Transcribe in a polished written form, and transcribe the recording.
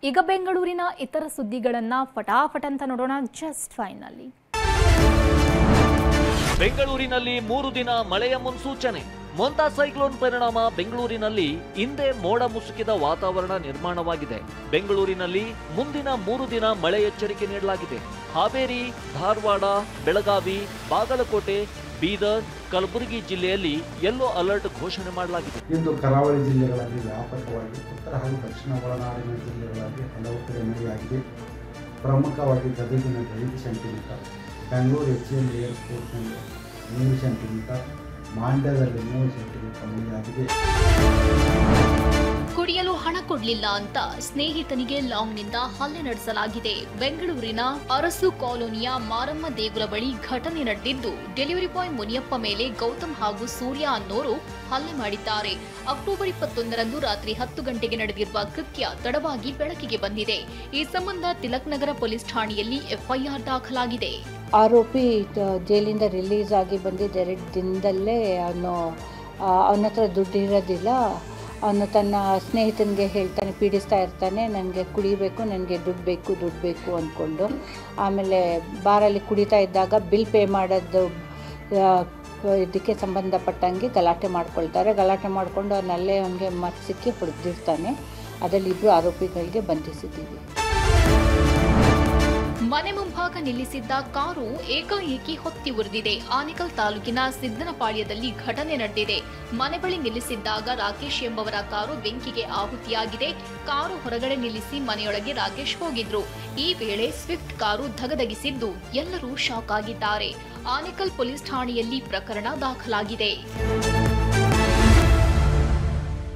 ಈಗ ಬೆಂಗಳೂರಿನ ಇತರ ಸುದ್ದಿಗಳನ್ನು ಫಟಾಫಟ್ ಅಂತ ನೋಡೋಣ. ಜಸ್ಟ್ ಫೈನಲಿ ಬೆಂಗಳೂರಿನಲ್ಲಿ 3 ದಿನ ಮಳೆಯ ಮುನ್ಸೂಚನೆ. ಮೊಂತಾ ಸೈಕ್ಲೋನ್ ಪರಿಣಾಮ ಬೆಂಗಳೂರಿನಲ್ಲಿ ಇಂದೇ ಮೋಡ ಮುಸುಕಿದ ವಾತಾವರಣ ನಿರ್ಮಾಣವಾಗಿದೆ. ಬೆಂಗಳೂರಿನಲ್ಲಿ ಮುಂದಿನ 3 ದಿನ ಮಳೆ ಎಚ್ಚರಿಕೆ ನೀಡಲಾಗಿದೆ. ಹಾವೇರಿ, ಧಾರವಾಡ, ಬೆಳಗಾವಿ, ಬಾಗಲಕೋಟೆ, ಬೀದರ್, ಕಲಬುರಗಿ ಜಿಲ್ಲೆಯಲ್ಲಿ ಯೆಲ್ಲೋ ಅಲರ್ಟ್ ಘೋಷಣೆ ಮಾಡಲಾಗಿದೆ. ಇಂದು ಕರಾವಳಿ ಜಿಲ್ಲೆಗಳಲ್ಲಿ ವ್ಯಾಪಕವಾಗಿ, ಉತ್ತರ ಹಾಗೂ ದಕ್ಷಿಣ ಒಳನಾಡಿನ ಜಿಲ್ಲೆಗಳಲ್ಲಿ ಹಲವು ಕಡೆ ಮಳೆಯಾಗಿದೆ. ಪ್ರಮುಖವಾಗಿ ಗದಗಿನಲ್ಲಿ 5 ಸೆಂಟಿಮೀಟರ್, ಬೆಂಗಳೂರು HCL ಏರ್ಪೋರ್ಟ್ನಲ್ಲಿ 3 ಸೆಂಟಿಮೀಟರ್, ಮಾಂಡ್ಯದಲ್ಲಿ 3 ಸೆಂಟಿಮೀಟರ್ ಮಳೆಯಾಗಿದೆ. ಕುಡಿಯಲು ಹಣ ಕೊಡಲಿಲ್ಲ ಅಂತ ಸ್ನೇಹಿತನಿಗೆ ಲಾಂಗ್ನಿಂದ ಹಲ್ಲೆ ನಡೆಸಲಾಗಿದೆ. ಬೆಂಗಳೂರಿನ ಅರಸು ಕಾಲೋನಿಯ ಮಾರಮ್ಮ ದೇಗುಲ ಬಳಿ ಘಟನೆ ನಡೆದಿದ್ದು, ಡೆಲಿವರಿ ಬಾಯ್ ಮುನಿಯಪ್ಪ ಮೇಲೆ ಗೌತಮ್ ಹಾಗೂ ಸೂರ್ಯ ಅನ್ನೋರು ಹಲ್ಲೆ ಮಾಡಿದ್ದಾರೆ. ಅಕ್ಟೋಬರ್ 21ರಂದು ರಾತ್ರಿ 10 ಗಂಟೆಗೆ ನಡೆದಿರುವ ಕೃತ್ಯ ತಡವಾಗಿ ಬೆಳಕಿಗೆ ಬಂದಿದೆ. ಈ ಸಂಬಂಧ ತಿಲಕ್ ನಗರ ಪೊಲೀಸ್ ಠಾಣೆಯಲ್ಲಿ FIR ದಾಖಲಾಗಿದೆ. ಆರೋಪಿ ಜೈಲಿಂದ ರಿಲೀಸ್ ಆಗಿ ಬಂದಿದ್ದ 2 ದಿನದಲ್ಲೇ ಅವನ ಹತ್ರ ದುಡ್ಡು ಇರೋದಿಲ್ಲ. ಅವನು ತನ್ನ ಸ್ನೇಹಿತನಿಗೆ ಹೇಳ್ತಾನೆ, ಪೀಡಿಸ್ತಾ ಇರ್ತಾನೆ, ನನಗೆ ಕುಡಿಬೇಕು, ನನಗೆ ದುಡ್ಡು ಬೇಕು ಅಂದ್ಕೊಂಡು. ಆಮೇಲೆ ಬಾರಲ್ಲಿ ಕುಡಿತಾ ಇದ್ದಾಗ ಬಿಲ್ ಪೇ ಮಾಡೋದು ಇದಕ್ಕೆ ಸಂಬಂಧಪಟ್ಟಂಗೆ ಗಲಾಟೆ ಮಾಡ್ಕೊಳ್ತಾರೆ. ಗಲಾಟೆ ಮಾಡಿಕೊಂಡು ಅವನಲ್ಲೇ ಅವನಿಗೆ ಮತ್ತೆ ಸಿಕ್ಕಿ ಹೊಡೆದಿರ್ತಾನೆ. ಅದರಲ್ಲಿ 2 ಆರೋಪಿಗಳಿಗೆ ಬಂಧಿಸಿದ್ದೀವಿ. ಮನೆ ಮುಂಭಾಗ ನಿಲ್ಲಿಸಿದ್ದ ಕಾರು ಏಕಾಏಕಿ ಹೊತ್ತಿ ಉರಿದಿದೆ. ಆನೇಕಲ್ ತಾಲೂಕಿನ ಸಿದ್ದನಪಾಳ್ಯದಲ್ಲಿ ಘಟನೆ ನಡೆದಿದೆ. ಮನೆ ಬಳಿ ನಿಲ್ಲಿಸಿದ್ದಾಗ ರಾಕೇಶ್ ಎಂಬವರ ಕಾರು ಬೆಂಕಿಗೆ ಆಹುತಿಯಾಗಿದೆ. ಕಾರು ಹೊರಗಡೆ ನಿಲ್ಲಿಸಿ ಮನೆಯೊಳಗೆ ರಾಕೇಶ್ ಹೋಗಿದ್ರು. ಈ ವೇಳೆ ಸ್ವಿಫ್ಟ್ ಕಾರು ಧಗಧಗಿಸಿದ್ದು ಎಲ್ಲರೂ ಶಾಕ್ ಆಗಿದ್ದಾರೆ. ಆನೇಕಲ್ ಪೊಲೀಸ್ ಠಾಣೆಯಲ್ಲಿ ಪ್ರಕರಣ ದಾಖಲಾಗಿದೆ.